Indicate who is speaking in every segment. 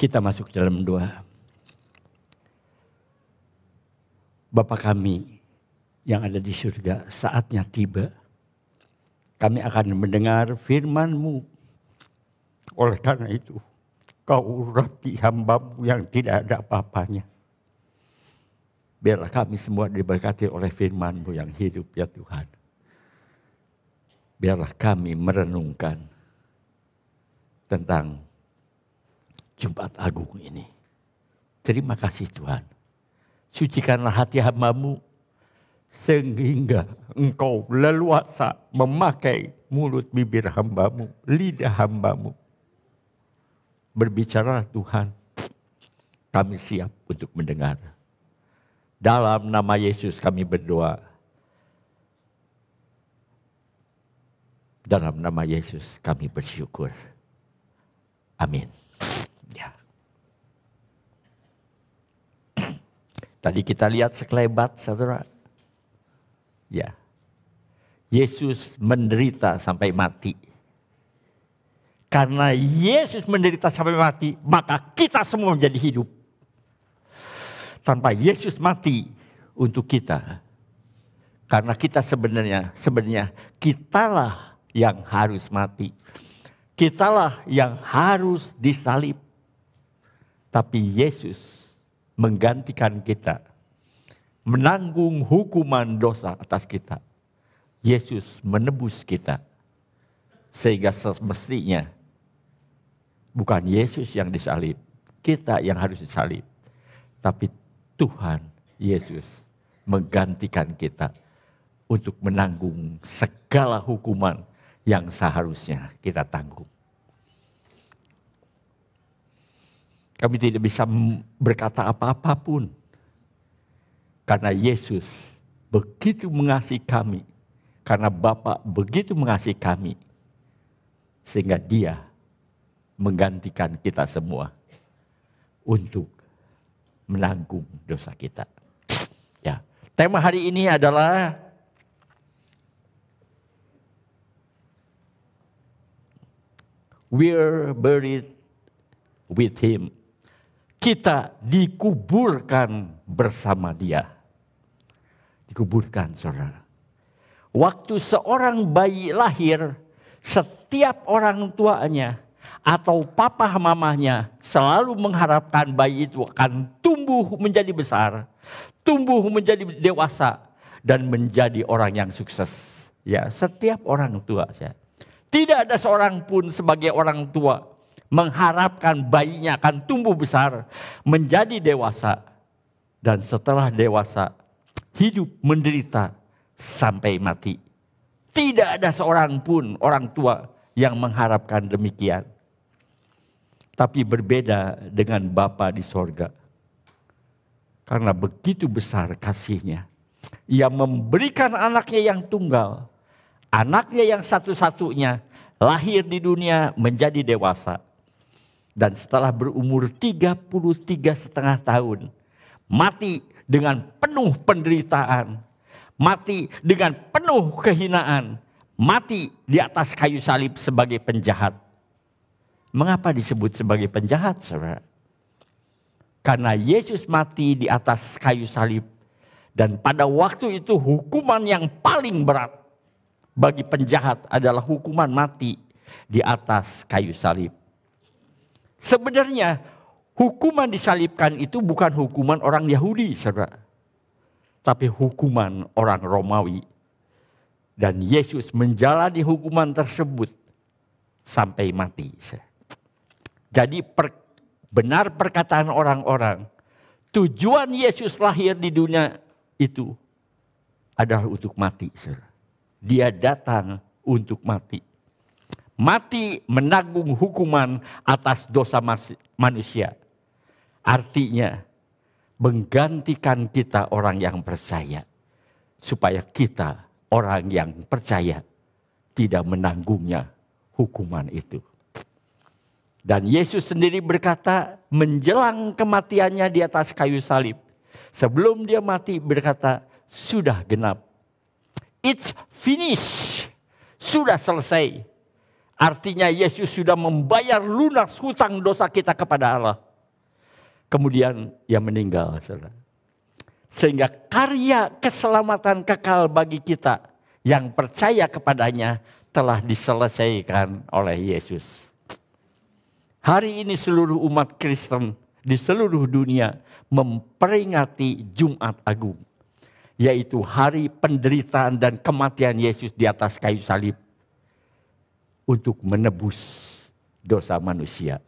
Speaker 1: Kita masuk dalam doa. Bapa kami yang ada di surga, saatnya tiba. Kami akan mendengar firman-Mu. Oleh karena itu, Kau urapi hamba-Mu yang tidak ada apa-apanya. Biarlah kami semua diberkati oleh firman-Mu yang hidup ya Tuhan. Biarlah kami merenungkan tentang Jumat Agung ini. Terima kasih Tuhan. Sucikanlah hati hamba-Mu sehingga Engkau leluasa memakai mulut bibir hamba-Mu, lidah hamba-Mu. Berbicara Tuhan, kami siap untuk mendengar. Dalam nama Yesus kami berdoa. Dalam nama Yesus kami bersyukur. Amin. Ya. Tadi kita lihat sekelebat, saudara. Ya. Yesus menderita sampai mati. Karena Yesus menderita sampai mati, maka kita semua menjadi hidup. Tanpa Yesus mati untuk kita. Karena kita sebenarnya kitalah yang harus mati. Kitalah yang harus disalib. Tapi Yesus menggantikan kita. Menanggung hukuman dosa atas kita. Yesus menebus kita. Sehingga semestinya bukan Yesus yang disalib. Kita yang harus disalib. Tapi Tuhan Yesus menggantikan kita. Untuk menanggung segala hukuman yang seharusnya kita tanggung. Kami tidak bisa berkata apa-apa pun. Karena Yesus begitu mengasihi kami. Karena Bapa begitu mengasihi kami. Sehingga Dia menggantikan kita semua. Untuk menanggung dosa kita. Ya, tema hari ini adalah we're buried with Him. Kita dikuburkan bersama Dia. Dikuburkan, saudara. Waktu seorang bayi lahir, setiap orang tuanya atau papa mamahnya selalu mengharapkan bayi itu akan tumbuh menjadi besar, tumbuh menjadi dewasa, dan menjadi orang yang sukses. Ya, setiap orang tua. Tidak ada seorang pun sebagai orang tua mengharapkan bayinya akan tumbuh besar, menjadi dewasa, dan setelah dewasa hidup menderita sampai mati. Tidak ada seorang pun orang tua yang mengharapkan demikian. Tapi berbeda dengan Bapa di sorga. Karena begitu besar kasihnya. Ia memberikan anaknya yang tunggal. Anaknya yang satu-satunya lahir di dunia menjadi dewasa. Dan setelah berumur 33,5 tahun. Mati dengan penuh penderitaan. Mati dengan penuh kehinaan. Mati di atas kayu salib sebagai penjahat. Mengapa disebut sebagai penjahat, saudara? Karena Yesus mati di atas kayu salib. Dan pada waktu itu hukuman yang paling berat bagi penjahat adalah hukuman mati di atas kayu salib. Sebenarnya hukuman disalibkan itu bukan hukuman orang Yahudi, saudara. Tapi hukuman orang Romawi. Dan Yesus menjalani hukuman tersebut sampai mati. Jadi benar perkataan orang-orang, tujuan Yesus lahir di dunia itu adalah untuk mati. Dia datang untuk mati. Mati menanggung hukuman atas dosa manusia. Artinya menggantikan kita orang yang percaya. Supaya kita orang yang percaya tidak menanggungnya hukuman itu. Dan Yesus sendiri berkata menjelang kematiannya di atas kayu salib. Sebelum dia mati berkata sudah genap. It's finished. Sudah selesai. Artinya Yesus sudah membayar lunas hutang dosa kita kepada Allah. Kemudian ia meninggal, saudara. Sehingga karya keselamatan kekal bagi kita yang percaya kepadanya telah diselesaikan oleh Yesus. Hari ini seluruh umat Kristen di seluruh dunia memperingati Jumat Agung. Yaitu hari penderitaan dan kematian Yesus di atas kayu salib. Untuk menebus dosa manusia.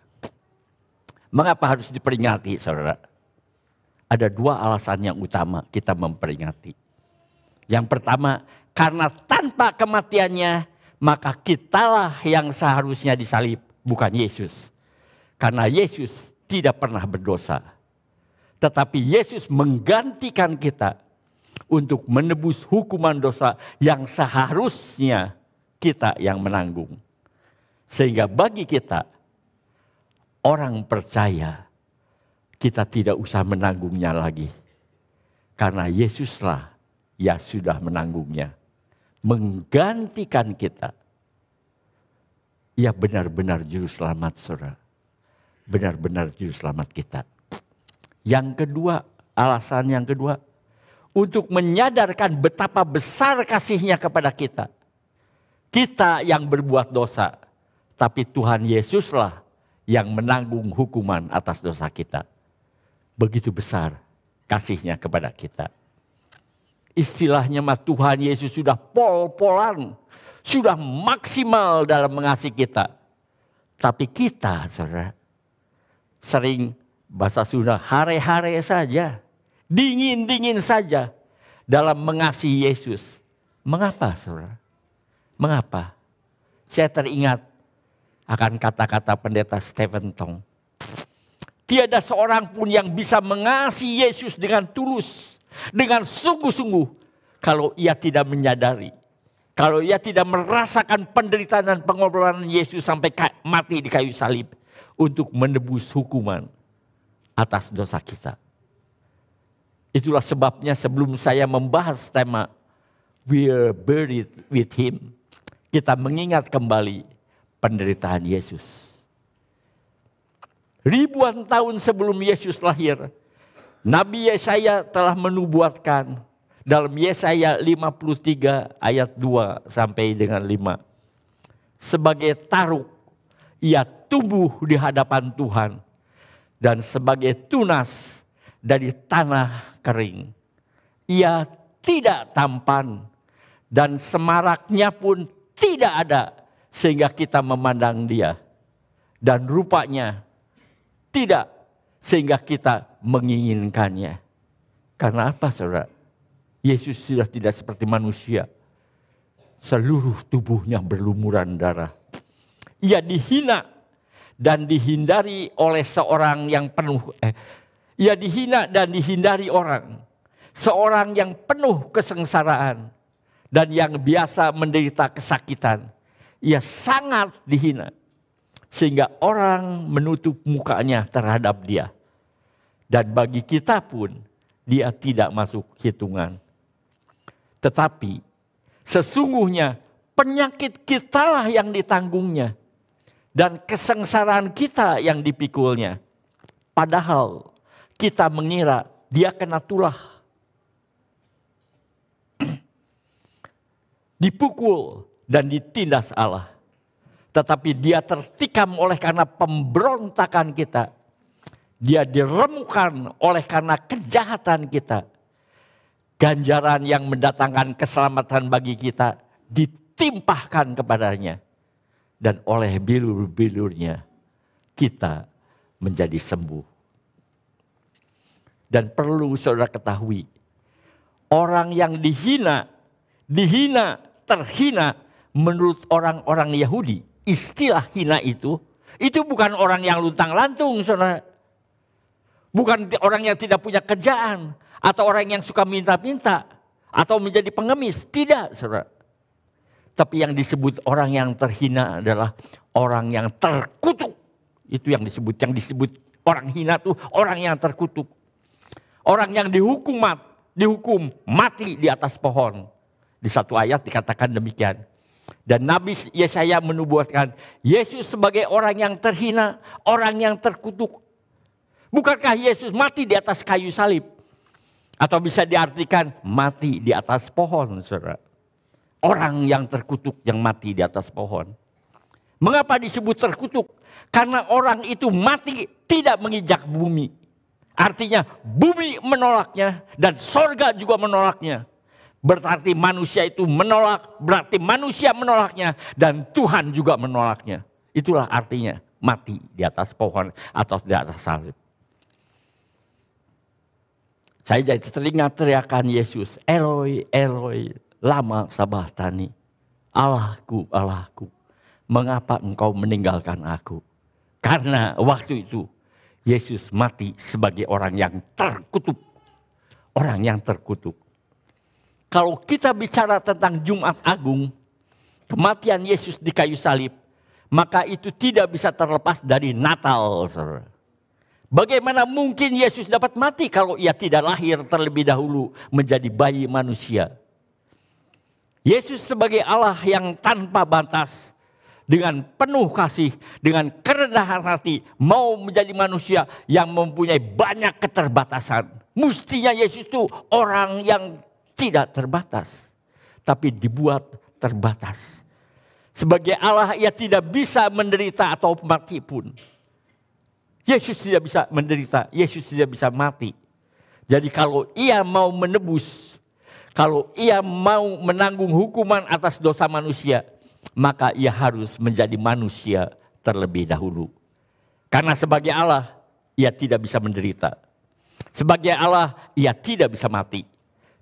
Speaker 1: Mengapa harus diperingati, saudara? Ada dua alasan yang utama kita memperingati. Yang pertama, karena tanpa kematiannya, maka kitalah yang seharusnya disalib, bukan Yesus. Karena Yesus tidak pernah berdosa. Tetapi Yesus menggantikan kita untuk menebus hukuman dosa yang seharusnya kita yang menanggung. Sehingga bagi kita, orang percaya, kita tidak usah menanggungnya lagi. Karena Yesuslah yang sudah menanggungnya. Menggantikan kita. Ia benar-benar juru selamat, saudara. Benar-benar juru selamat kita. Yang kedua, alasan yang kedua. Untuk menyadarkan betapa besar kasihnya kepada kita. Kita yang berbuat dosa. Tapi Tuhan Yesuslah yang menanggung hukuman atas dosa kita. Begitu besar kasihnya kepada kita. Istilahnya mah Tuhan Yesus sudah pol-polan. Sudah maksimal dalam mengasihi kita. Tapi kita, saudara, sering bahasa Sunda hare-hare saja. Dingin-dingin saja dalam mengasihi Yesus. Mengapa, saudara? Mengapa? Saya teringat akan kata-kata pendeta Stephen Tong. Tiada seorang pun yang bisa mengasihi Yesus dengan tulus, dengan sungguh-sungguh, kalau ia tidak menyadari, kalau ia tidak merasakan penderitaan dan pengorbanan Yesus sampai mati di kayu salib untuk menebus hukuman atas dosa kita. Itulah sebabnya sebelum saya membahas tema We're Buried with Him, kita mengingat kembali penderitaan Yesus. Ribuan tahun sebelum Yesus lahir, Nabi Yesaya telah menubuatkan dalam Yesaya 53 ayat 2 sampai dengan 5. Sebagai taruk, ia tumbuh di hadapan Tuhan. Dan sebagai tunas dari tanah kering. Ia tidak tampan dan semaraknya pun tidak ada sehingga kita memandang dia. Dan rupanya tidak sehingga kita menginginkannya. Karena apa, saudara? Yesus sudah tidak seperti manusia. Seluruh tubuhnya berlumuran darah. Ia dihina dan dihindari oleh seorang yang penuh. Ia dihina dan dihindari orang. Seorang yang penuh kesengsaraan. Dan yang biasa menderita kesakitan. Ia sangat dihina. Sehingga orang menutup mukanya terhadap dia. Dan bagi kita pun dia tidak masuk hitungan. Tetapi sesungguhnya penyakit kitalah yang ditanggungnya. Dan kesengsaraan kita yang dipikulnya. Padahal kita mengira dia kena tulah. Dipukul dan ditindas Allah. Tetapi dia tertikam oleh karena pemberontakan kita. Dia diremukan oleh karena kejahatan kita. Ganjaran yang mendatangkan keselamatan bagi kita ditimpahkan kepadanya. Dan oleh bilur-bilurnya kita menjadi sembuh. Dan perlu saudara ketahui. Orang yang dihina, terhina menurut orang-orang Yahudi. Istilah hina itu bukan orang yang luntang-lantung, saudara. Bukan orang yang tidak punya kerjaan. Atau orang yang suka minta-minta. Atau menjadi pengemis. Tidak, saudara. Tapi yang disebut orang yang terhina adalah orang yang terkutuk. Itu yang disebut orang hina itu orang yang terkutuk. Orang yang dihukum mati di atas pohon. Di satu ayat dikatakan demikian. Dan Nabi Yesaya menubuatkan Yesus sebagai orang yang terhina, orang yang terkutuk. Bukankah Yesus mati di atas kayu salib? Atau bisa diartikan mati di atas pohon, saudara. Orang yang terkutuk yang mati di atas pohon. Mengapa disebut terkutuk? Karena orang itu mati tidak menginjak bumi. Artinya bumi menolaknya dan sorga juga menolaknya. Berarti manusia itu menolak, berarti manusia menolaknya dan Tuhan juga menolaknya. Itulah artinya mati di atas pohon atau di atas salib. Saya jadi teringat teriakan Yesus, Eloi, Eloi, lama sabachthani. Allahku, Allahku, mengapa engkau meninggalkan aku? Karena waktu itu Yesus mati sebagai orang yang terkutuk. Orang yang terkutuk. Kalau kita bicara tentang Jumat Agung, kematian Yesus di kayu salib, maka itu tidak bisa terlepas dari Natal, saudara. Bagaimana mungkin Yesus dapat mati kalau ia tidak lahir terlebih dahulu menjadi bayi manusia? Yesus sebagai Allah yang tanpa batas, dengan penuh kasih, dengan kerendahan hati, mau menjadi manusia yang mempunyai banyak keterbatasan. Mestinya Yesus itu orang yang tidak terbatas, tapi dibuat terbatas. Sebagai Allah, ia tidak bisa menderita atau mati pun. Yesus tidak bisa menderita, Yesus tidak bisa mati. Jadi kalau ia mau menebus, kalau ia mau menanggung hukuman atas dosa manusia, maka ia harus menjadi manusia terlebih dahulu. Karena sebagai Allah, ia tidak bisa menderita. Sebagai Allah, ia tidak bisa mati.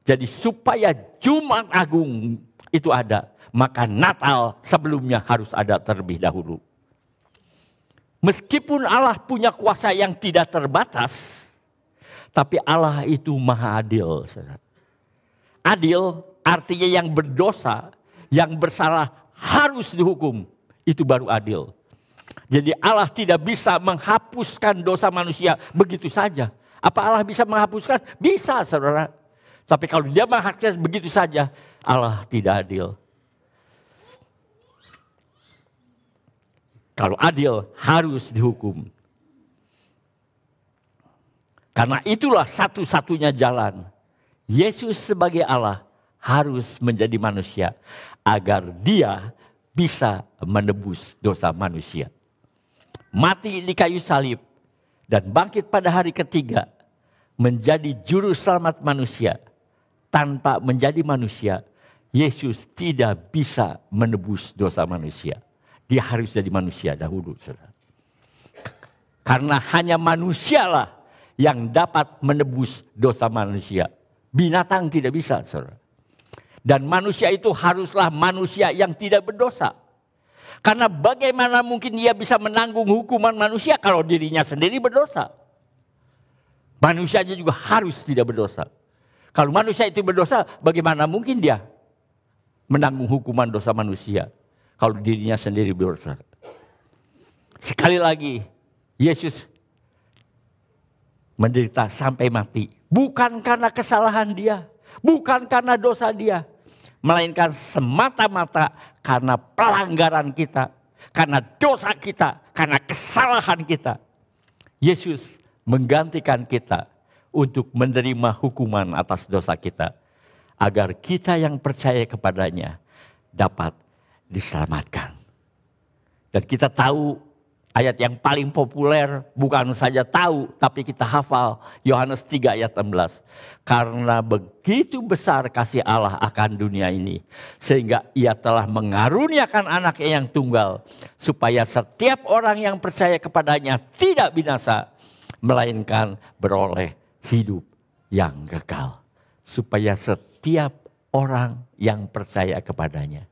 Speaker 1: Jadi supaya Jumat Agung itu ada, maka Natal sebelumnya harus ada terlebih dahulu. Meskipun Allah punya kuasa yang tidak terbatas, tapi Allah itu maha adil. Adil artinya yang berdosa, yang bersalah harus dihukum. Itu baru adil. Jadi Allah tidak bisa menghapuskan dosa manusia begitu saja. Apa Allah bisa menghapuskan? Bisa, saudara. Tapi kalau dia menghapuskan begitu saja, Allah tidak adil. Kalau adil harus dihukum. Karena itulah satu-satunya jalan. Yesus sebagai Allah harus menjadi manusia agar dia bisa menebus dosa manusia. Mati di kayu salib dan bangkit pada hari ketiga menjadi juru selamat manusia. Tanpa menjadi manusia, Yesus tidak bisa menebus dosa manusia. Dia harus jadi manusia dahulu, saudara. Karena hanya manusialah yang dapat menebus dosa manusia. Binatang tidak bisa, saudara. Dan manusia itu haruslah manusia yang tidak berdosa. Karena bagaimana mungkin dia bisa menanggung hukuman manusia kalau dirinya sendiri berdosa. Manusianya juga harus tidak berdosa. Kalau manusia itu berdosa, bagaimana mungkin dia menanggung hukuman dosa manusia? Kalau dirinya sendiri berdosa. Sekali lagi, Yesus menderita sampai mati. Bukan karena kesalahan dia. Bukan karena dosa dia. Melainkan semata-mata karena pelanggaran kita. Karena dosa kita. Karena kesalahan kita. Yesus menggantikan kita untuk menerima hukuman atas dosa kita. Agar kita yang percaya kepadanya dapat diselamatkan. Dan kita tahu ayat yang paling populer, bukan saja tahu tapi kita hafal, Yohanes 3 ayat 16. Karena begitu besar kasih Allah akan dunia ini, sehingga ia telah mengaruniakan anaknya yang tunggal, supaya setiap orang yang percaya kepadanya tidak binasa, melainkan beroleh hidup yang kekal. Supaya setiap orang yang percaya kepadanya.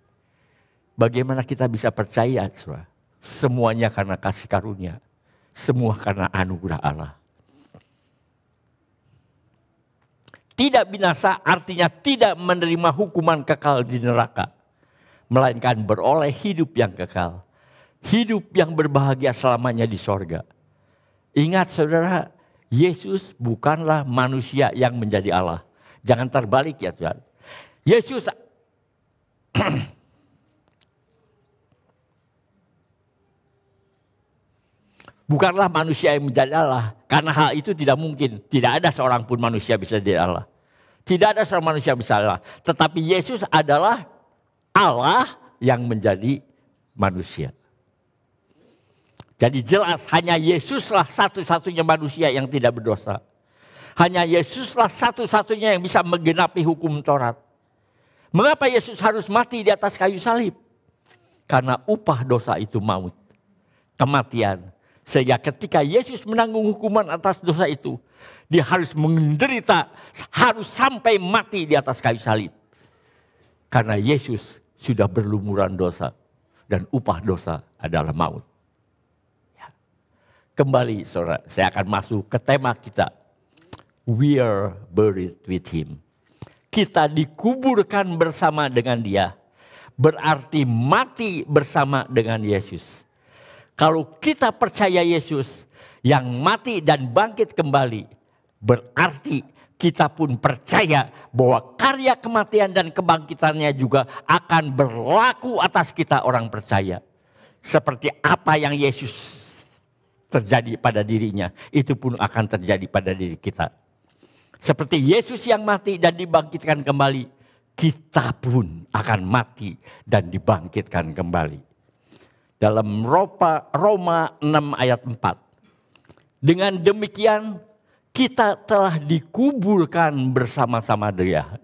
Speaker 1: Bagaimana kita bisa percaya, saudara? Semuanya karena kasih karunia. Semua karena anugerah Allah. Tidak binasa artinya tidak menerima hukuman kekal di neraka. Melainkan beroleh hidup yang kekal. Hidup yang berbahagia selamanya di sorga. Ingat saudara, Yesus bukanlah manusia yang menjadi Allah. Jangan terbalik ya Tuhan. Yesus Bukanlah manusia yang menjadi Allah. Karena hal itu tidak mungkin. Tidak ada seorang pun manusia bisa jadi Allah. Tidak ada seorang manusia bisa Allah. Tetapi Yesus adalah Allah yang menjadi manusia. Jadi jelas hanya Yesuslah satu-satunya manusia yang tidak berdosa. Hanya Yesuslah satu-satunya yang bisa menggenapi hukum Taurat. Mengapa Yesus harus mati di atas kayu salib? Karena upah dosa itu maut, kematian. Sehingga ketika Yesus menanggung hukuman atas dosa itu, dia harus menderita, harus sampai mati di atas kayu salib. Karena Yesus sudah berlumuran dosa dan upah dosa adalah maut. Ya. Kembali saudara, saya akan masuk ke tema kita. We are buried with him. Kita dikuburkan bersama dengan dia. Berarti mati bersama dengan Yesus. Kalau kita percaya Yesus yang mati dan bangkit kembali, berarti kita pun percaya bahwa karya kematian dan kebangkitannya juga akan berlaku atas kita orang percaya. Seperti apa yang Yesus terjadi pada dirinya, itu pun akan terjadi pada diri kita. Seperti Yesus yang mati dan dibangkitkan kembali, kita pun akan mati dan dibangkitkan kembali. Dalam Roma 6 ayat 4. Dengan demikian kita telah dikuburkan bersama-sama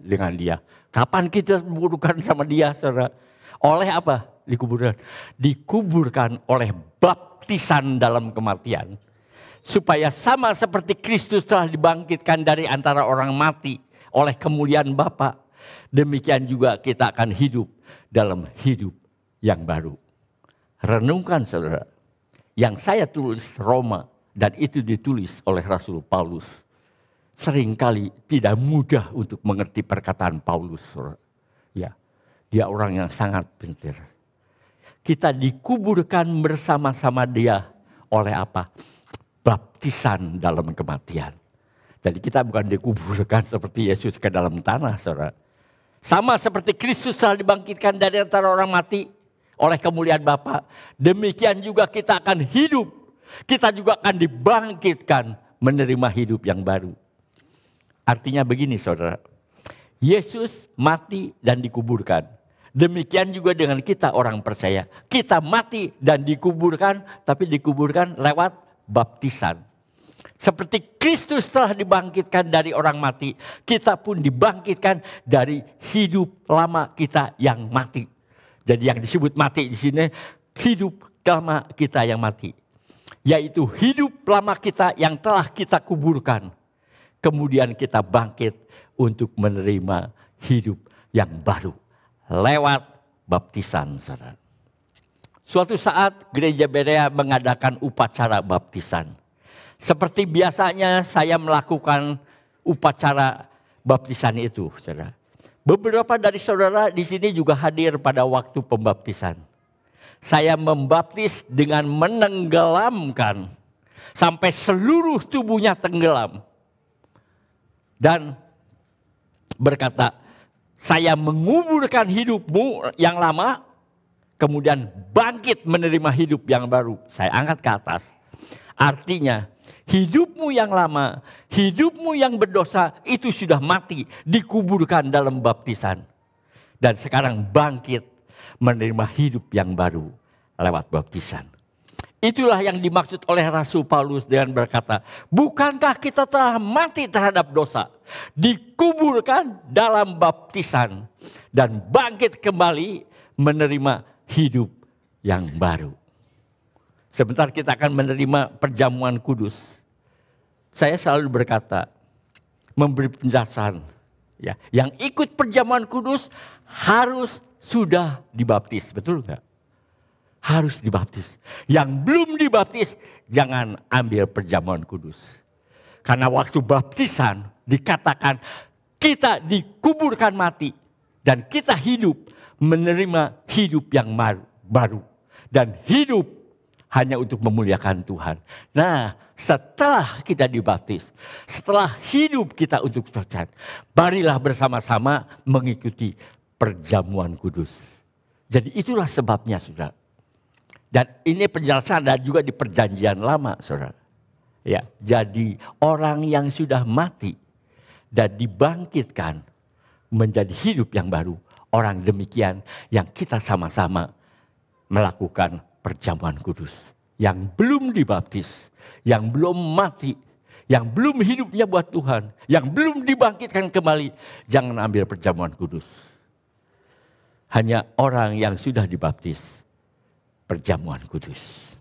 Speaker 1: dengan dia. Kapan kita dikuburkan sama dia, saudara? Oleh apa dikuburkan? Dikuburkan oleh baptisan dalam kematian. Supaya sama seperti Kristus telah dibangkitkan dari antara orang mati oleh kemuliaan Bapa, demikian juga kita akan hidup dalam hidup yang baru. Renungkan saudara, yang saya tulis Roma dan itu ditulis oleh Rasul Paulus. Seringkali tidak mudah untuk mengerti perkataan Paulus. Saudara. Ya, dia orang yang sangat pintar. Kita dikuburkan bersama-sama dia oleh apa? Baptisan dalam kematian. Jadi kita bukan dikuburkan seperti Yesus ke dalam tanah, saudara. Sama seperti Kristus telah dibangkitkan dari antara orang mati oleh kemuliaan Bapa, demikian juga kita akan hidup. Kita juga akan dibangkitkan menerima hidup yang baru. Artinya begini saudara, Yesus mati dan dikuburkan. Demikian juga dengan kita orang percaya. Kita mati dan dikuburkan, tapi dikuburkan lewat baptisan. Seperti Kristus telah dibangkitkan dari orang mati, kita pun dibangkitkan dari hidup lama kita yang mati. Jadi yang disebut mati di sini hidup lama kita yang mati. Yaitu hidup lama kita yang telah kita kuburkan. Kemudian kita bangkit untuk menerima hidup yang baru. Lewat baptisan, saudara. Suatu saat gereja Berea mengadakan upacara baptisan. Seperti biasanya saya melakukan upacara baptisan itu, saudara. Beberapa dari saudara di sini juga hadir pada waktu pembaptisan. Saya membaptis dengan menenggelamkan sampai seluruh tubuhnya tenggelam. Dan berkata, saya menguburkan hidupmu yang lama, kemudian bangkit menerima hidup yang baru. Saya angkat ke atas. Artinya, hidupmu yang lama, hidupmu yang berdosa itu sudah mati, dikuburkan dalam baptisan. Dan sekarang bangkit menerima hidup yang baru lewat baptisan. Itulah yang dimaksud oleh Rasul Paulus dengan berkata, bukankah kita telah mati terhadap dosa, dikuburkan dalam baptisan, dan bangkit kembali menerima hidup yang baru. Sebentar kita akan menerima perjamuan kudus. Saya selalu berkata, memberi penjelasan. Ya, yang ikut perjamuan kudus harus sudah dibaptis, betul enggak? Harus dibaptis. Yang belum dibaptis, jangan ambil perjamuan kudus. Karena waktu baptisan dikatakan kita dikuburkan mati dan kita hidup menerima hidup yang baru. Dan hidup hanya untuk memuliakan Tuhan. Nah, setelah kita dibaptis, setelah hidup kita untuk Tuhan, marilah bersama-sama mengikuti perjamuan kudus. Jadi itulah sebabnya, saudara. Dan ini penjelasan ada juga di Perjanjian Lama, saudara. Ya, jadi orang yang sudah mati dan dibangkitkan menjadi hidup yang baru. Orang demikian yang kita sama-sama melakukan perjamuan kudus. Yang belum dibaptis, yang belum mati, yang belum hidupnya buat Tuhan, yang belum dibangkitkan kembali, jangan ambil perjamuan kudus. Hanya orang yang sudah dibaptis, perjamuan kudus.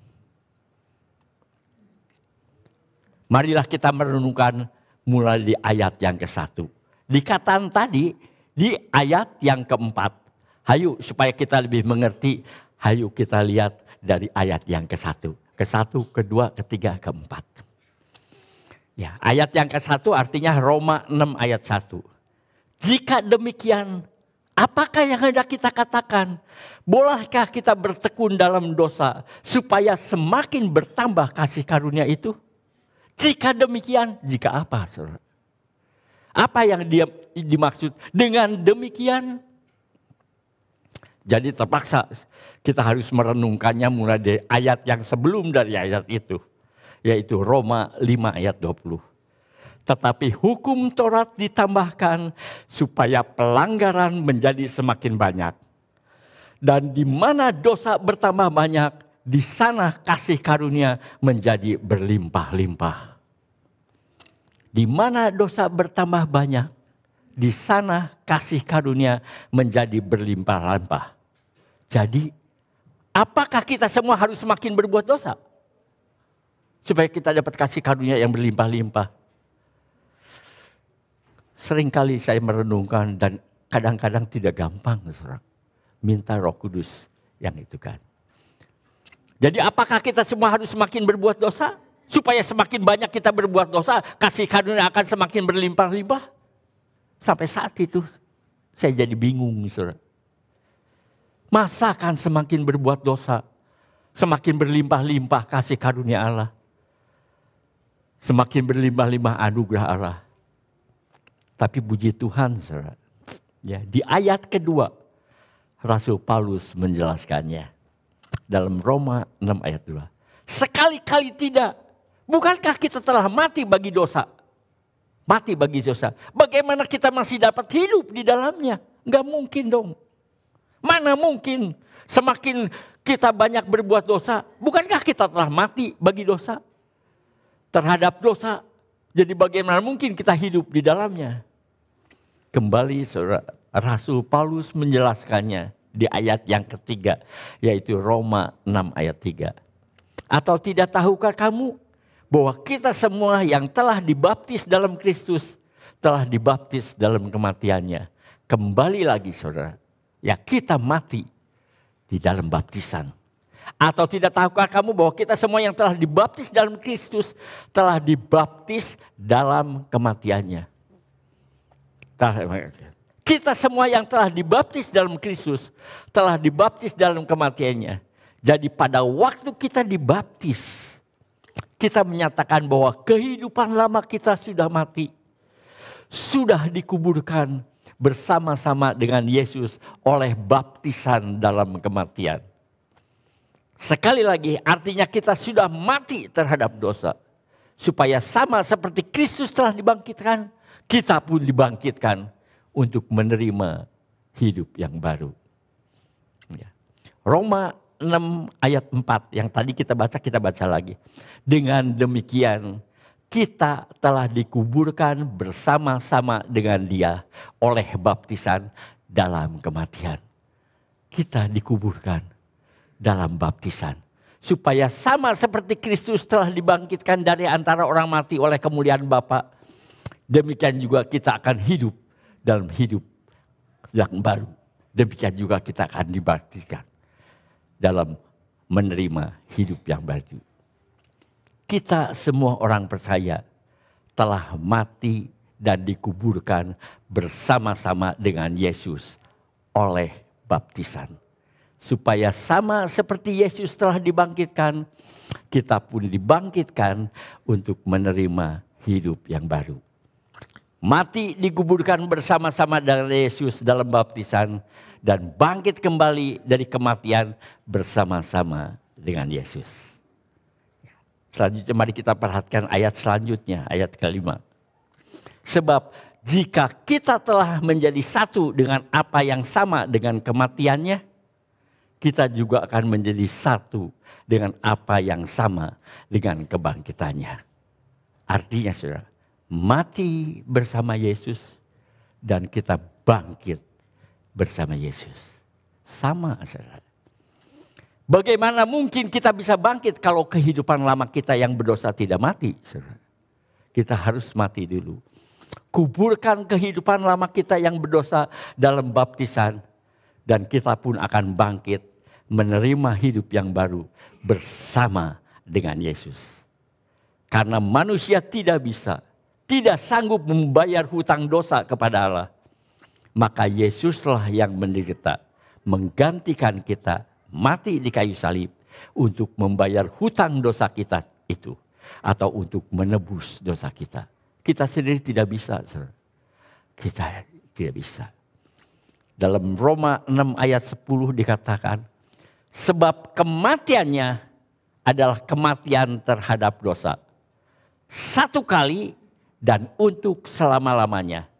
Speaker 1: Marilah kita merenungkan mulai di ayat yang ke-1. Dikatakan tadi di ayat yang ke-4. Hayu supaya kita lebih mengerti, hayu kita lihat dari ayat yang ke-1. Ke-1, ke-2, ke-3, ke-4. Ya, ayat yang ke-1 artinya Roma 6 ayat 1. Jika demikian, apakah yang hendak kita katakan? Bolehkah kita bertekun dalam dosa supaya semakin bertambah kasih karunia itu? Jika demikian, jika apa, saudara? Apa yang dia dimaksud dengan demikian? Jadi terpaksa kita harus merenungkannya mulai dari ayat yang sebelum dari ayat itu. Yaitu Roma 5 ayat 20. Tetapi hukum Taurat ditambahkan supaya pelanggaran menjadi semakin banyak. Dan di mana dosa bertambah banyak, di sana kasih karunia menjadi berlimpah-limpah. Di mana dosa bertambah banyak, di sana kasih karunia menjadi berlimpah-limpah. Jadi, apakah kita semua harus semakin berbuat dosa? Supaya kita dapat kasih karunia yang berlimpah-limpah. Seringkali saya merenungkan dan kadang-kadang tidak gampang, saudara. Minta Roh Kudus yang itu kan. Jadi apakah kita semua harus semakin berbuat dosa? Supaya semakin banyak kita berbuat dosa, kasih karunia akan semakin berlimpah-limpah. Sampai saat itu saya jadi bingung, saudara. Masa akan semakin berbuat dosa, semakin berlimpah-limpah kasih karunia Allah. Semakin berlimpah-limpah anugerah Allah. Tapi puji Tuhan, saudara. Ya, di ayat kedua, Rasul Paulus menjelaskannya. Dalam Roma 6 ayat 2. Sekali-kali tidak. Bukankah kita telah mati bagi dosa? Mati bagi dosa. Bagaimana kita masih dapat hidup di dalamnya? Enggak mungkin dong. Mana mungkin semakin kita banyak berbuat dosa. Bukankah kita telah mati bagi dosa? Terhadap dosa. Jadi bagaimana mungkin kita hidup di dalamnya? Kembali saudara, Rasul Paulus menjelaskannya di ayat yang ketiga. Yaitu Roma 6 ayat 3. Atau tidak tahukah kamu bahwa kita semua yang telah dibaptis dalam Kristus telah dibaptis dalam kematiannya. Kembali lagi saudara, ya kita mati di dalam baptisan. Atau tidak tahukah kamu bahwa kita semua yang telah dibaptis dalam Kristus telah dibaptis dalam kematiannya. Kita semua yang telah dibaptis dalam Kristus telah dibaptis dalam kematiannya. Jadi pada waktu kita dibaptis, kita menyatakan bahwa kehidupan lama kita sudah mati. Sudah dikuburkan bersama-sama dengan Yesus oleh baptisan dalam kematian. Sekali lagi artinya kita sudah mati terhadap dosa. Supaya sama seperti Kristus telah dibangkitkan, kita pun dibangkitkan untuk menerima hidup yang baru. Roma 6 ayat 4 yang tadi kita baca lagi. Dengan demikian kita telah dikuburkan bersama-sama dengan Dia oleh baptisan dalam kematian. Kita dikuburkan dalam baptisan. Supaya sama seperti Kristus telah dibangkitkan dari antara orang mati oleh kemuliaan Bapa. Demikian juga kita akan hidup dalam hidup yang baru. Demikian juga kita akan dibaptiskan dalam menerima hidup yang baru. Kita semua orang percaya telah mati dan dikuburkan bersama-sama dengan Yesus oleh baptisan. Supaya sama seperti Yesus telah dibangkitkan, kita pun dibangkitkan untuk menerima hidup yang baru. Mati dikuburkan bersama-sama dengan Yesus dalam baptisan dan bangkit kembali dari kematian bersama-sama dengan Yesus. Selanjutnya mari kita perhatikan ayat selanjutnya, ayat kelima. Sebab jika kita telah menjadi satu dengan apa yang sama dengan kematiannya, kita juga akan menjadi satu dengan apa yang sama dengan kebangkitannya. Artinya saudara, mati bersama Yesus dan kita bangkit bersama Yesus. Sama saudara. Bagaimana mungkin kita bisa bangkit kalau kehidupan lama kita yang berdosa tidak mati? Saudara? Kita harus mati dulu. Kuburkan kehidupan lama kita yang berdosa dalam baptisan. Dan kita pun akan bangkit menerima hidup yang baru bersama dengan Yesus. Karena manusia tidak sanggup membayar hutang dosa kepada Allah. Maka Yesuslah yang menderita, menggantikan kita, mati di kayu salib untuk membayar hutang dosa kita itu. Atau untuk menebus dosa kita. Kita sendiri tidak bisa. Kita tidak bisa. Dalam Roma 6 ayat 10 dikatakan, sebab kematiannya adalah kematian terhadap dosa. Satu kali dan untuk selama-lamanya.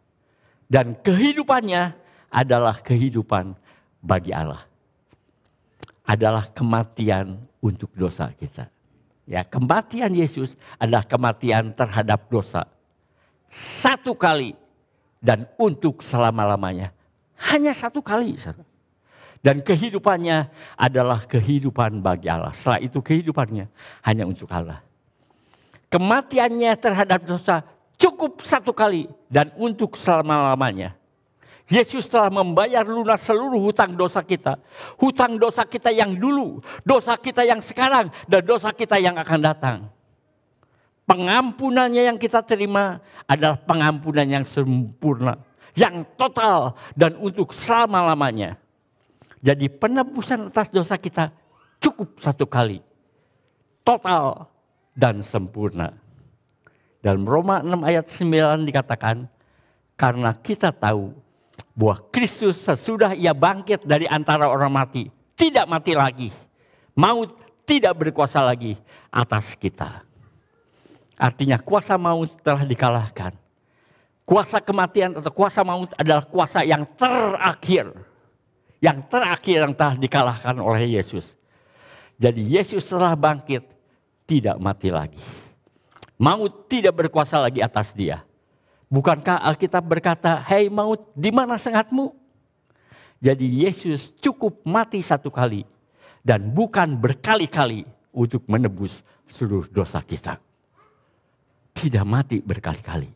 Speaker 1: Dan kehidupannya adalah kehidupan bagi Allah. Adalah kematian untuk dosa kita. Ya, kematian Yesus adalah kematian terhadap dosa. Satu kali dan untuk selama-lamanya. Hanya satu kali. Dan kehidupannya adalah kehidupan bagi Allah. Setelah itu kehidupannya hanya untuk Allah. Kematiannya terhadap dosa cukup satu kali dan untuk selama-lamanya. Yesus telah membayar lunas seluruh hutang dosa kita. Hutang dosa kita yang dulu, dosa kita yang sekarang, dan dosa kita yang akan datang. Pengampunannya yang kita terima adalah pengampunan yang sempurna, yang total dan untuk selama-lamanya. Jadi penebusan atas dosa kita cukup satu kali. Total dan sempurna. Dalam Roma 6 ayat 9 dikatakan, karena kita tahu bahwa Kristus sesudah ia bangkit dari antara orang mati, tidak mati lagi. Maut tidak berkuasa lagi atas kita. Artinya kuasa maut telah dikalahkan. Kuasa kematian atau kuasa maut adalah kuasa yang terakhir. Yang terakhir yang telah dikalahkan oleh Yesus. Jadi Yesus telah bangkit, tidak mati lagi. Maut tidak berkuasa lagi atas dia. Bukankah Alkitab berkata, hei maut, di mana sengatmu? Jadi Yesus cukup mati satu kali. Dan bukan berkali-kali untuk menebus seluruh dosa kita. Tidak mati berkali-kali.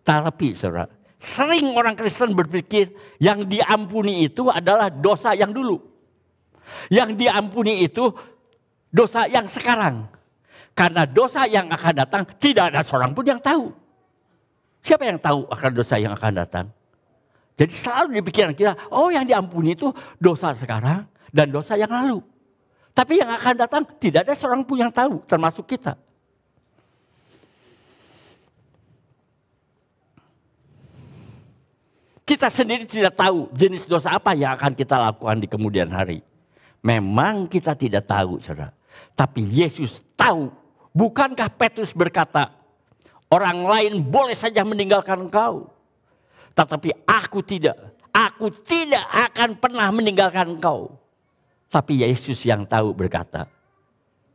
Speaker 1: Tapi saudara, sering orang Kristen berpikir yang diampuni itu adalah dosa yang dulu. Yang diampuni itu dosa yang sekarang. Karena dosa yang akan datang tidak ada seorang pun yang tahu. Siapa yang tahu akan dosa yang akan datang? Jadi selalu di pikiran kita, oh yang diampuni itu dosa sekarang dan dosa yang lalu. Tapi yang akan datang tidak ada seorang pun yang tahu, termasuk kita. Kita sendiri tidak tahu jenis dosa apa yang akan kita lakukan di kemudian hari. Memang kita tidak tahu, saudara. Tapi Yesus tahu. Bukankah Petrus berkata, orang lain boleh saja meninggalkan engkau. Tetapi aku tidak akan pernah meninggalkan engkau. Tapi Yesus yang tahu berkata,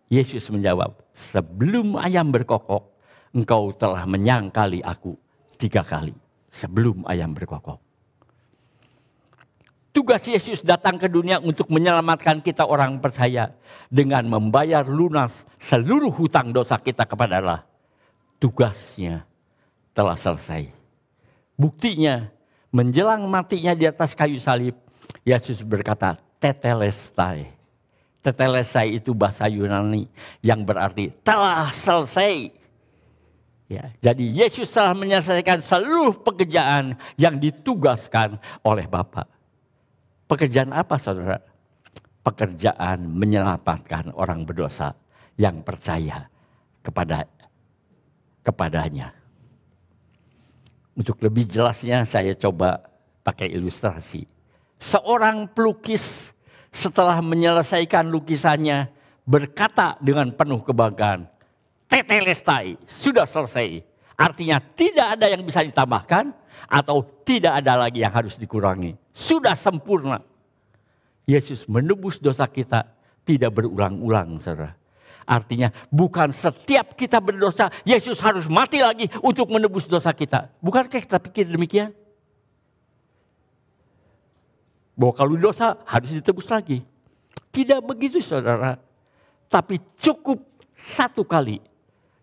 Speaker 1: Yesus menjawab, sebelum ayam berkokok, engkau telah menyangkali aku 3 kali. Sebelum ayam berkokok. Tugas Yesus datang ke dunia untuk menyelamatkan kita orang percaya dengan membayar lunas seluruh hutang dosa kita kepada Allah. Tugasnya telah selesai. Buktinya menjelang matinya di atas kayu salib, Yesus berkata tetelestai. Tetelestai itu bahasa Yunani yang berarti telah selesai. Ya, jadi Yesus telah menyelesaikan seluruh pekerjaan yang ditugaskan oleh Bapa. Pekerjaan apa saudara? Pekerjaan menyelamatkan orang berdosa yang percaya kepadanya. Untuk lebih jelasnya saya coba pakai ilustrasi. Seorang pelukis setelah menyelesaikan lukisannya berkata dengan penuh kebanggaan, tetelestai, sudah selesai. Artinya tidak ada yang bisa ditambahkan atau tidak ada lagi yang harus dikurangi. Sudah sempurna. Yesus menebus dosa kita tidak berulang-ulang, saudara. Artinya bukan setiap kita berdosa, Yesus harus mati lagi untuk menebus dosa kita. Bukankah kita pikir demikian? Bahwa kalau dosa harus ditebus lagi. Tidak begitu, saudara. Tapi cukup satu kali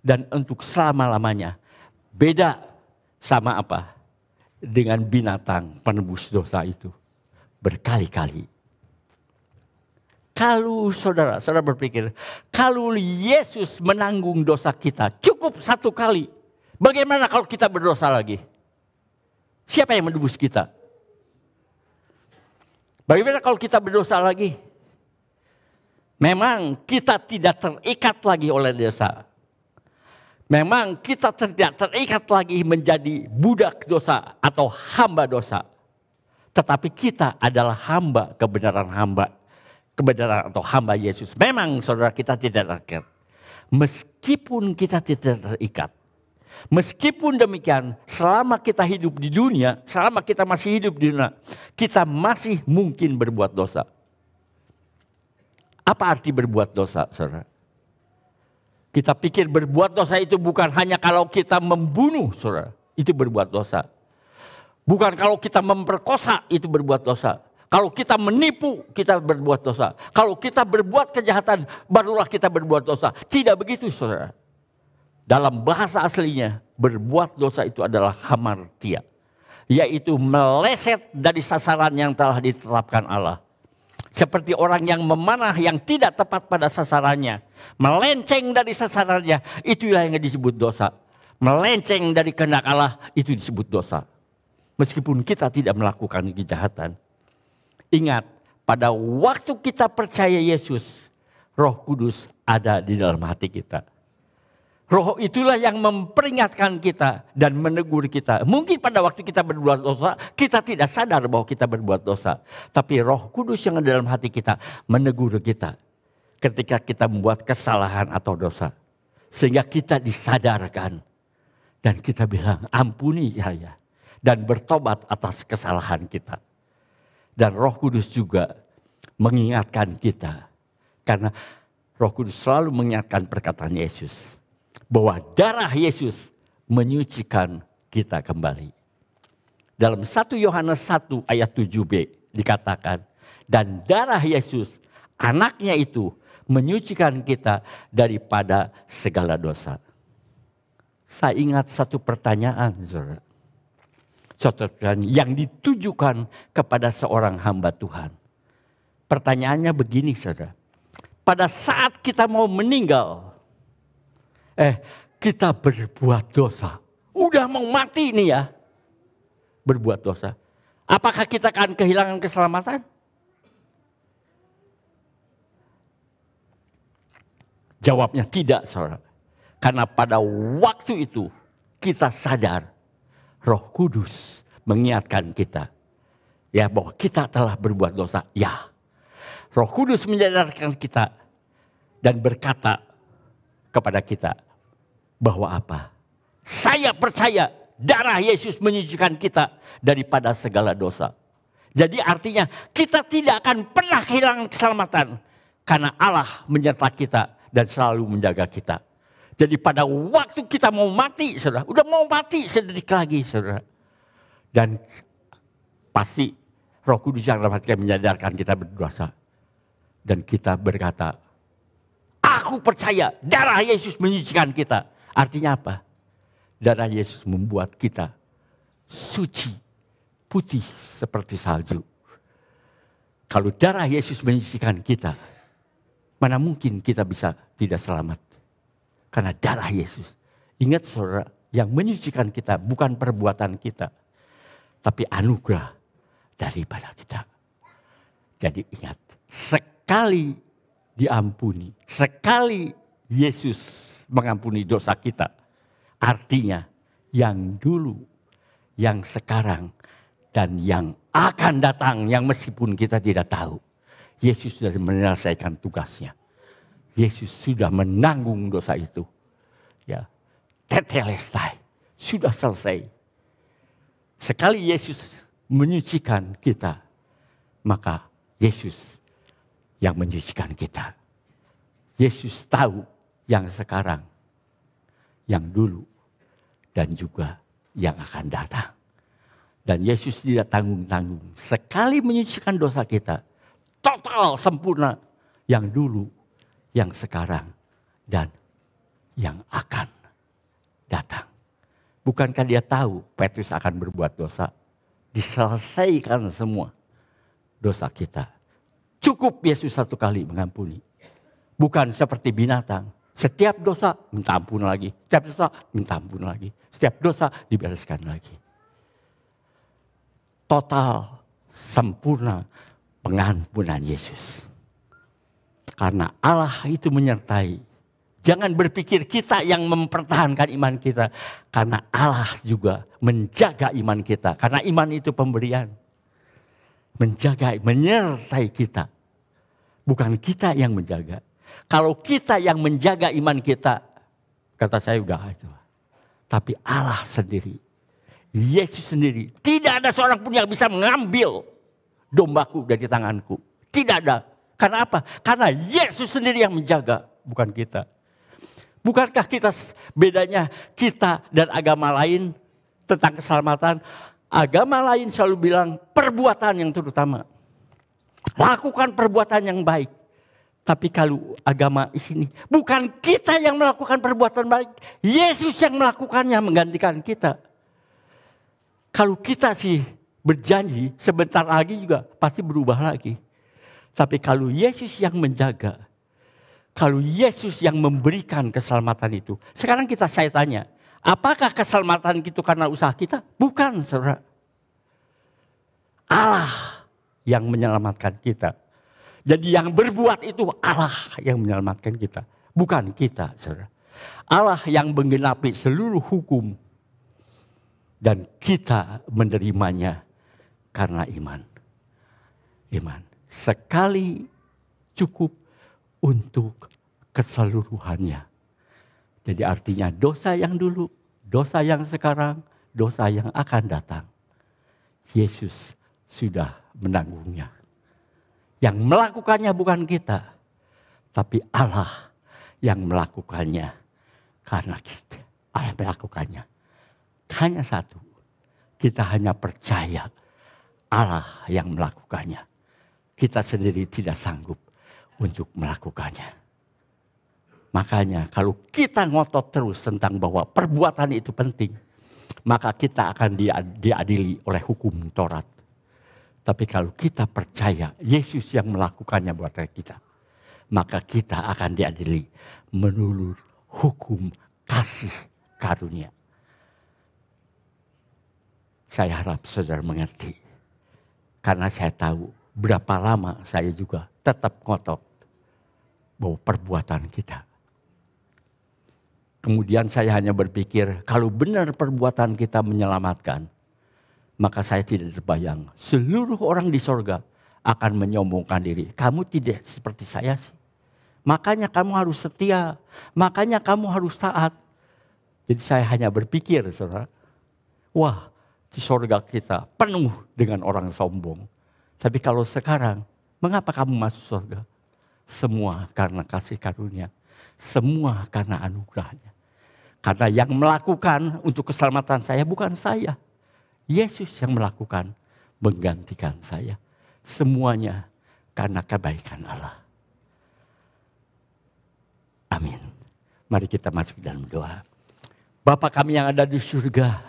Speaker 1: dan untuk selama-lamanya. Beda sama apa? Dengan binatang penebus dosa itu. Berkali-kali. Kalau saudara berpikir, kalau Yesus menanggung dosa kita cukup satu kali. Bagaimana kalau kita berdosa lagi? Siapa yang menebus kita? Bagaimana kalau kita berdosa lagi? Memang kita tidak terikat lagi oleh dosa. Memang kita tidak terikat lagi menjadi budak dosa atau hamba dosa. Tetapi kita adalah hamba kebenaran atau hamba Yesus. Memang saudara kita tidak terikat. Meskipun kita tidak terikat. Meskipun demikian, selama kita hidup di dunia, selama kita masih hidup di dunia, kita masih mungkin berbuat dosa. Apa arti berbuat dosa, saudara? Kita pikir berbuat dosa itu bukan hanya kalau kita membunuh, saudara. Itu berbuat dosa. Bukan kalau kita memperkosa, itu berbuat dosa. Kalau kita menipu, kita berbuat dosa. Kalau kita berbuat kejahatan, barulah kita berbuat dosa. Tidak begitu, saudara. Dalam bahasa aslinya, berbuat dosa itu adalah hamartia. Yaitu meleset dari sasaran yang telah ditetapkan Allah. Seperti orang yang memanah yang tidak tepat pada sasarannya. Melenceng dari sasarannya, itulah yang disebut dosa. Melenceng dari kehendak Allah, itu disebut dosa. Meskipun kita tidak melakukan kejahatan. Ingat, pada waktu kita percaya Yesus, Roh Kudus ada di dalam hati kita. Roh itulah yang memperingatkan kita dan menegur kita. Mungkin pada waktu kita berbuat dosa, kita tidak sadar bahwa kita berbuat dosa. Tapi Roh Kudus yang ada dalam hati kita menegur kita ketika kita membuat kesalahan atau dosa. Sehingga kita disadarkan dan kita bilang, ampuni saya. Dan bertobat atas kesalahan kita. Dan Roh Kudus juga mengingatkan kita. Karena Roh Kudus selalu mengingatkan perkataan Yesus. Bahwa darah Yesus menyucikan kita kembali. Dalam 1 Yohanes 1 ayat 7b dikatakan. Dan darah Yesus, anaknya itu menyucikan kita daripada segala dosa. Saya ingat satu pertanyaan, saudara. Yang ditujukan kepada seorang hamba Tuhan. Pertanyaannya begini, saudara. Pada saat kita mau meninggal, kita berbuat dosa. Udah mau mati nih ya, berbuat dosa. Apakah kita akan kehilangan keselamatan? Jawabnya tidak, saudara. Karena pada waktu itu kita sadar. Roh Kudus mengingatkan kita. Ya, bahwa kita telah berbuat dosa. Ya. Roh Kudus menyadarkan kita. Dan berkata kepada kita. Bahwa apa? Saya percaya darah Yesus menyucikan kita daripada segala dosa. Jadi artinya kita tidak akan pernah kehilangan keselamatan. Karena Allah menyertai kita dan selalu menjaga kita. Jadi pada waktu kita mau mati, saudara, udah mau mati sedetik lagi, saudara. Dan pasti Roh Kudus yang dalam hati menyadarkan kita berdosa. Dan kita berkata, aku percaya darah Yesus menyucikan kita. Artinya apa? Darah Yesus membuat kita suci, putih seperti salju. Kalau darah Yesus menyucikan kita, mana mungkin kita bisa tidak selamat? Karena darah Yesus. Ingat saudara, yang menyucikan kita bukan perbuatan kita. Tapi anugerah daripada kita. Jadi ingat, sekali diampuni, sekali Yesus mengampuni dosa kita. Artinya yang dulu, yang sekarang, dan yang akan datang, yang meskipun kita tidak tahu. Yesus sudah menyelesaikan tugasnya. Yesus sudah menanggung dosa itu. Ya, tetelestai, sudah selesai. Sekali Yesus menyucikan kita, maka Yesus yang menyucikan kita. Yesus tahu yang sekarang, yang dulu, dan juga yang akan datang. Dan Yesus tidak tanggung-tanggung. Sekali menyucikan dosa kita, total sempurna. Yang dulu, yang sekarang, dan yang akan datang. Bukankah dia tahu Petrus akan berbuat dosa? Diselesaikan semua dosa kita. Cukup Yesus satu kali mengampuni. Bukan seperti binatang. Setiap dosa minta ampun lagi. Setiap dosa minta ampun lagi. Setiap dosa dibereskan lagi. Total sempurna pengampunan Yesus. Karena Allah itu menyertai. Jangan berpikir kita yang mempertahankan iman kita. Karena Allah juga menjaga iman kita. Karena iman itu pemberian. Menjaga, menyertai kita. Bukan kita yang menjaga. Kalau kita yang menjaga iman kita. Kata saya udah itu. Tapi Allah sendiri. Yesus sendiri. Tidak ada seorang pun yang bisa mengambil dombaku dari tanganku. Tidak ada. Karena apa? Karena Yesus sendiri yang menjaga. Bukan kita. Bukankah kita bedanya kita dan agama lain tentang keselamatan? Agama lain selalu bilang perbuatan yang terutama. Lakukan perbuatan yang baik. Tapi kalau agama di sini, bukan kita yang melakukan perbuatan baik. Yesus yang melakukannya menggantikan kita. Kalau kita sih berjanji sebentar lagi juga pasti berubah lagi. Tapi kalau Yesus yang menjaga, kalau Yesus yang memberikan keselamatan itu. Sekarang saya tanya, apakah keselamatan itu karena usaha kita? Bukan, saudara. Allah yang menyelamatkan kita. Jadi yang berbuat itu Allah yang menyelamatkan kita. Bukan kita, saudara. Allah yang menggenapi seluruh hukum. Dan kita menerimanya karena iman. Iman. Sekali cukup untuk keseluruhannya. Jadi artinya dosa yang dulu, dosa yang sekarang, dosa yang akan datang. Yesus sudah menanggungnya. Yang melakukannya bukan kita, tapi Allah yang melakukannya karena kita. Allah yang melakukannya. Hanya satu, kita hanya percaya Allah yang melakukannya. Kita sendiri tidak sanggup untuk melakukannya. Makanya kalau kita ngotot terus tentang bahwa perbuatan itu penting, maka kita akan diadili oleh hukum Taurat. Tapi kalau kita percaya Yesus yang melakukannya buat kita, maka kita akan diadili menurut hukum kasih karunia. Saya harap saudara mengerti. Karena saya tahu berapa lama saya juga tetap ngotot bahwa perbuatan kita. Kemudian saya hanya berpikir kalau benar perbuatan kita menyelamatkan, maka saya tidak terbayang seluruh orang di sorga akan menyombongkan diri. Kamu tidak seperti saya sih. Makanya kamu harus setia. Makanya kamu harus taat. Jadi saya hanya berpikir, saudara. Wah, di sorga kita penuh dengan orang sombong. Tapi kalau sekarang, mengapa kamu masuk sorga? Semua karena kasih karunia. Semua karena anugerahnya. Karena yang melakukan untuk keselamatan saya bukan saya. Yesus yang melakukan menggantikan saya. Semuanya karena kebaikan Allah. Amin. Mari kita masuk dalam doa. Bapa kami yang ada di surga,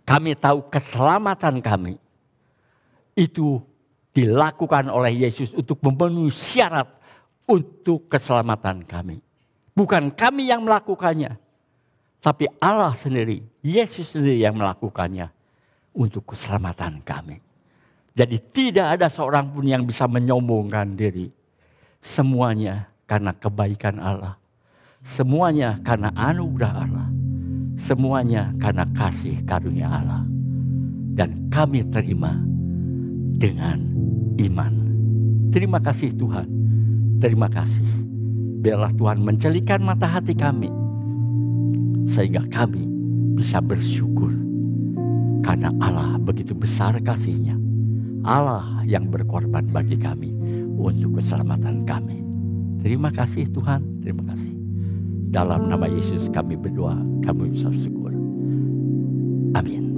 Speaker 1: kami tahu keselamatan kami itu dilakukan oleh Yesus untuk memenuhi syarat untuk keselamatan kami. Bukan kami yang melakukannya, tapi Allah sendiri, Yesus sendiri yang melakukannya untuk keselamatan kami. Jadi tidak ada seorang pun yang bisa menyombongkan diri. Semuanya karena kebaikan Allah. Semuanya karena anugerah Allah. Semuanya karena kasih karunia Allah. Dan kami terima dengan iman. Terima kasih Tuhan. Terima kasih. Biarlah Tuhan mencelikan mata hati kami, sehingga kami bisa bersyukur. Karena Allah begitu besar kasih-Nya. Allah yang berkorban bagi kami untuk keselamatan kami. Terima kasih Tuhan, terima kasih. Dalam nama Yesus kami berdoa, kami ucap syukur. Amin.